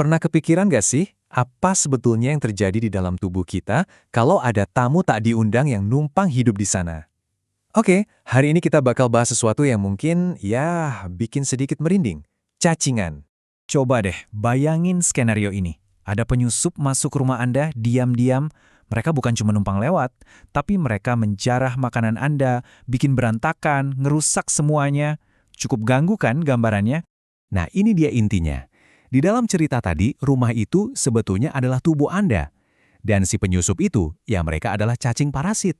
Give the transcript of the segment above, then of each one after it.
Pernah kepikiran gak sih, apa sebetulnya yang terjadi di dalam tubuh kita kalau ada tamu tak diundang yang numpang hidup di sana? Oke, hari ini kita bakal bahas sesuatu yang mungkin, ya, bikin sedikit merinding. Cacingan. Coba deh, bayangin skenario ini. Ada penyusup masuk rumah Anda diam-diam. Mereka bukan cuma numpang lewat, tapi mereka menjarah makanan Anda, bikin berantakan, ngerusak semuanya. Cukup ganggu kan gambarannya? Nah, ini dia intinya. Di dalam cerita tadi, rumah itu sebetulnya adalah tubuh Anda. Dan si penyusup itu, ya mereka adalah cacing parasit.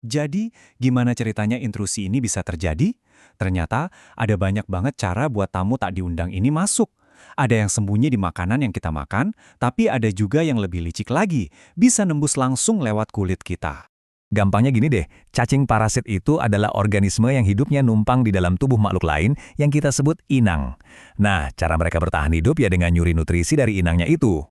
Jadi, gimana ceritanya intrusi ini bisa terjadi? Ternyata, ada banyak banget cara buat tamu tak diundang ini masuk. Ada yang sembunyi di makanan yang kita makan, tapi ada juga yang lebih licik lagi, bisa nembus langsung lewat kulit kita. Gampangnya gini deh, cacing parasit itu adalah organisme yang hidupnya numpang di dalam tubuh makhluk lain yang kita sebut inang. Nah, cara mereka bertahan hidup ya dengan nyuri nutrisi dari inangnya itu.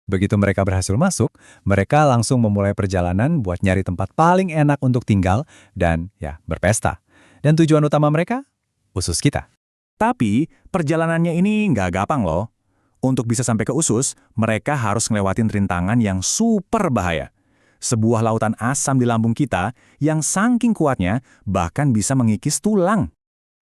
Begitu mereka berhasil masuk, mereka langsung memulai perjalanan buat nyari tempat paling enak untuk tinggal dan ya berpesta. Dan tujuan utama mereka? Usus kita. Tapi, perjalanannya ini nggak gampang loh. Untuk bisa sampai ke usus, mereka harus ngelewatin rintangan yang super bahaya. Sebuah lautan asam di lambung kita yang saking kuatnya bahkan bisa mengikis tulang.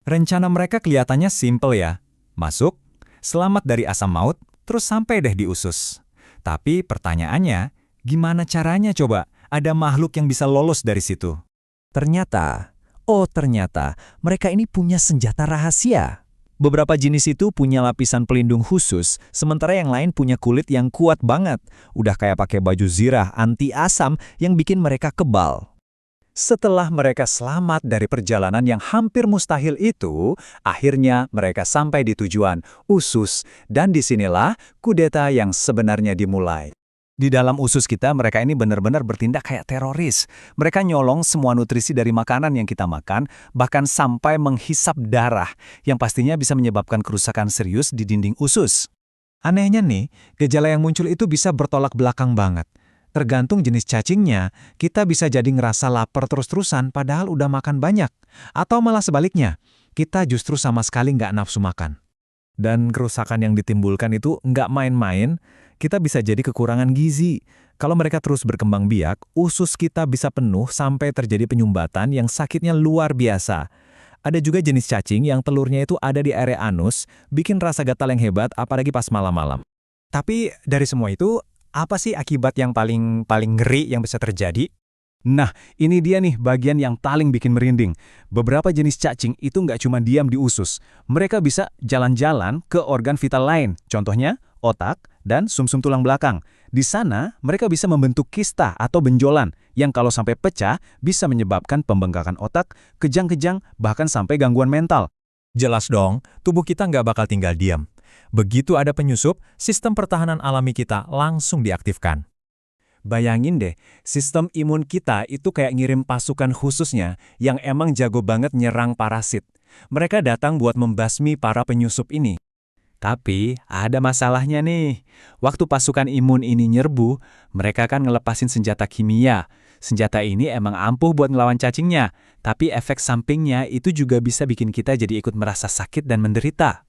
Rencana mereka kelihatannya simple ya. Masuk, selamat dari asam maut, terus sampai deh di usus. Tapi pertanyaannya, gimana caranya coba ada makhluk yang bisa lolos dari situ? Ternyata, mereka ini punya senjata rahasia. Beberapa jenis itu punya lapisan pelindung khusus, sementara yang lain punya kulit yang kuat banget. Udah kayak pakai baju zirah anti asam yang bikin mereka kebal. Setelah mereka selamat dari perjalanan yang hampir mustahil itu, akhirnya mereka sampai di tujuan, usus, dan disinilah kudeta yang sebenarnya dimulai. Di dalam usus kita, mereka ini benar-benar bertindak kayak teroris. Mereka nyolong semua nutrisi dari makanan yang kita makan, bahkan sampai menghisap darah, yang pastinya bisa menyebabkan kerusakan serius di dinding usus. Anehnya nih, gejala yang muncul itu bisa bertolak belakang banget. Tergantung jenis cacingnya, kita bisa jadi ngerasa lapar terus-terusan padahal udah makan banyak. Atau malah sebaliknya, kita justru sama sekali nggak nafsu makan. Dan kerusakan yang ditimbulkan itu nggak main-main, kita bisa jadi kekurangan gizi. Kalau mereka terus berkembang biak, usus kita bisa penuh sampai terjadi penyumbatan yang sakitnya luar biasa. Ada juga jenis cacing yang telurnya itu ada di area anus, bikin rasa gatal yang hebat apalagi pas malam-malam. Tapi dari semua itu, apa sih akibat yang paling ngeri yang bisa terjadi? Nah, ini dia nih bagian yang paling bikin merinding. Beberapa jenis cacing itu nggak cuma diam di usus. Mereka bisa jalan-jalan ke organ vital lain. Contohnya, otak dan sumsum tulang belakang. Di sana, mereka bisa membentuk kista atau benjolan yang kalau sampai pecah bisa menyebabkan pembengkakan otak, kejang-kejang, bahkan sampai gangguan mental. Jelas dong, tubuh kita nggak bakal tinggal diam. Begitu ada penyusup, sistem pertahanan alami kita langsung diaktifkan. Bayangin deh, sistem imun kita itu kayak ngirim pasukan khususnya yang emang jago banget nyerang parasit. Mereka datang buat membasmi para penyusup ini. Tapi ada masalahnya nih. Waktu pasukan imun ini nyerbu, mereka kan ngelepasin senjata kimia. Senjata ini emang ampuh buat ngelawan cacingnya, tapi efek sampingnya itu juga bisa bikin kita jadi ikut merasa sakit dan menderita.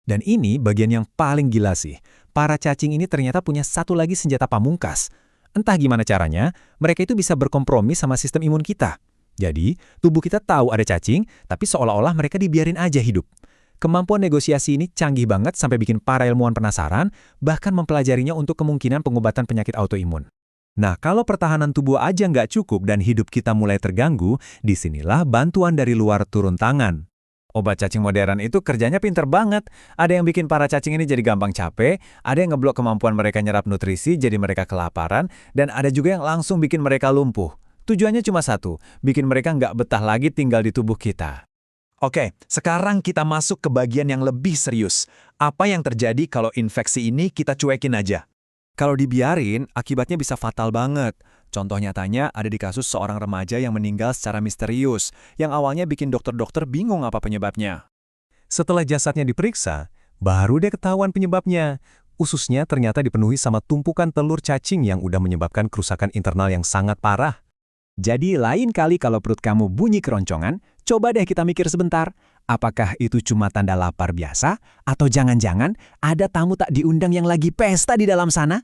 Dan ini bagian yang paling gila sih. Para cacing ini ternyata punya satu lagi senjata pamungkas. Entah gimana caranya, mereka itu bisa berkompromi sama sistem imun kita. Jadi, tubuh kita tahu ada cacing, tapi seolah-olah mereka dibiarin aja hidup. Kemampuan negosiasi ini canggih banget sampai bikin para ilmuwan penasaran, bahkan mempelajarinya untuk kemungkinan pengobatan penyakit autoimun. Nah, kalau pertahanan tubuh aja nggak cukup dan hidup kita mulai terganggu, disinilah bantuan dari luar turun tangan. Obat cacing modern itu kerjanya pinter banget. Ada yang bikin para cacing ini jadi gampang capek, ada yang ngeblok kemampuan mereka nyerap nutrisi jadi mereka kelaparan, dan ada juga yang langsung bikin mereka lumpuh. Tujuannya cuma satu, bikin mereka nggak betah lagi tinggal di tubuh kita. Oke, sekarang kita masuk ke bagian yang lebih serius. Apa yang terjadi kalau infeksi ini kita cuekin aja? Kalau dibiarin, akibatnya bisa fatal banget. Contoh nyatanya ada di kasus seorang remaja yang meninggal secara misterius, yang awalnya bikin dokter-dokter bingung apa penyebabnya. Setelah jasadnya diperiksa, baru deh ketahuan penyebabnya. Ususnya ternyata dipenuhi sama tumpukan telur cacing yang udah menyebabkan kerusakan internal yang sangat parah. Jadi lain kali kalau perut kamu bunyi keroncongan, coba deh kita mikir sebentar. Apakah itu cuma tanda lapar biasa? Atau jangan-jangan ada tamu tak diundang yang lagi pesta di dalam sana?